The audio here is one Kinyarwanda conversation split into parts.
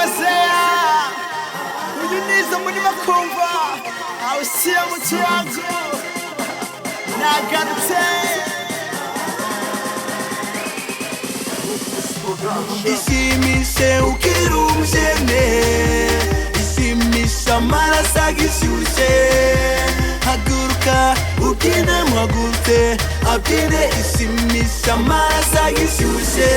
wazea uyuniza muri bakumva awusiya mu kiyago nagarutse Isimise ukiri umujene Isimisha amaraso agishyushye Haguruka ubyine muhagurutse abyine Isimisha amaraso agishyushye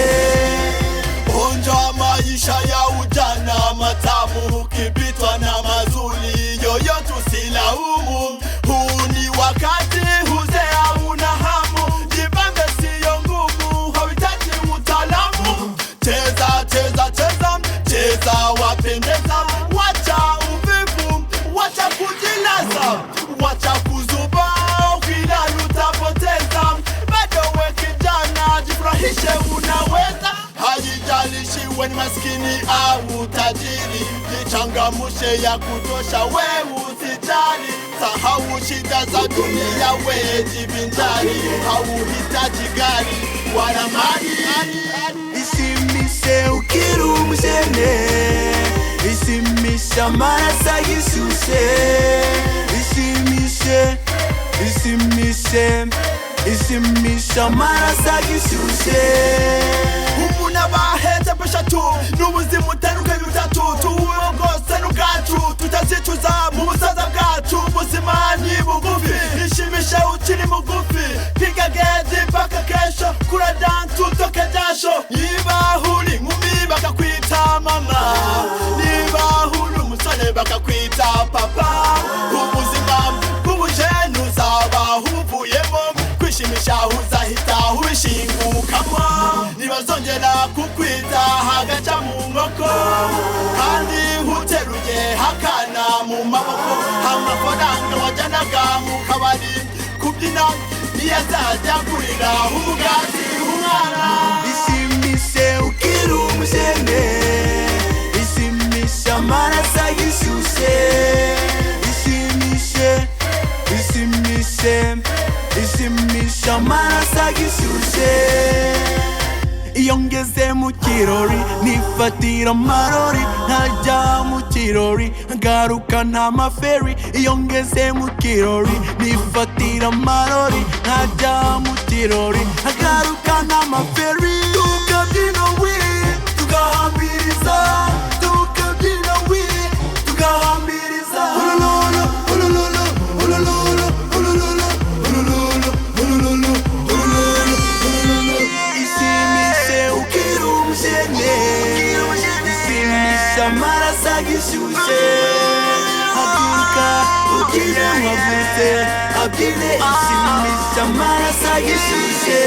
Onja maisha ya ujana matamu ukipitwa na mazuri yoyo tusilaumu. Huu ni wakati huzea una hamu, jibambe siyo ngumu, hauhitaji utaalamu. Cheza cheza cheza cheza wapendeza, wacha uvivu, wacha kujilaza, wacha kuzuba, ukilala utapoteza. Bado we kijana, jifurahishe unaweza. Haijalishi we ni maskini au tajiri, jichangamshe ya kutosha, we usijali. Sahau shida za dunia, we jivinjari, hauhitaji gari wala mali. Isimise ukiri umujene Isimisha amaraso agishyushye Isimise Isimise Isimisha amaraso agishyushye Umuntu abaheze beshatu n'ubuzima utandukanye butatu, tuwugose n'ubwacu tutazicuza mu busaza bwacu. Ubuzima ni bugufi, ishimishe ukiri mugufi, piga gezi mpaka kesho, kura dansi utoke jasho. Niba uri inkumi bakakwita mama, niba uri umusore bakakwita papa. Ubuzima bw'ubujene uzaba uvuyemo, kwishimisha uzahita ubishingukamo. Ntibazongera kukwita hagaca mu nkoko, kandi uteruye hakana mu maboko. Amafaranga wajyanaga mu kabari kubyina niyo azajya agurira umugati umwana. Isimise ukiri umujene Isimisha amaraso agishyushye Isimise Isimise Isimisha amaraso agishyushye Iyo ngeze mu kirori nifatira amarori, ntajya mu kirori ngaruka nta maferi. Iyo ngeze mu kirori nifatira amarori, ntajya mu kirori ngaruka nta maferi. Tukabyina we tugahambiriza, tukabyina we tugahambiriza. Ulululu ulululu ulululu ulululu ulululu ulululu ulululu ulululu. Isimise ukiri umujene Isimisha amaraso agishyushye Haguruka ubyine muhagurutse abyine Isimisha amaraso agishyushye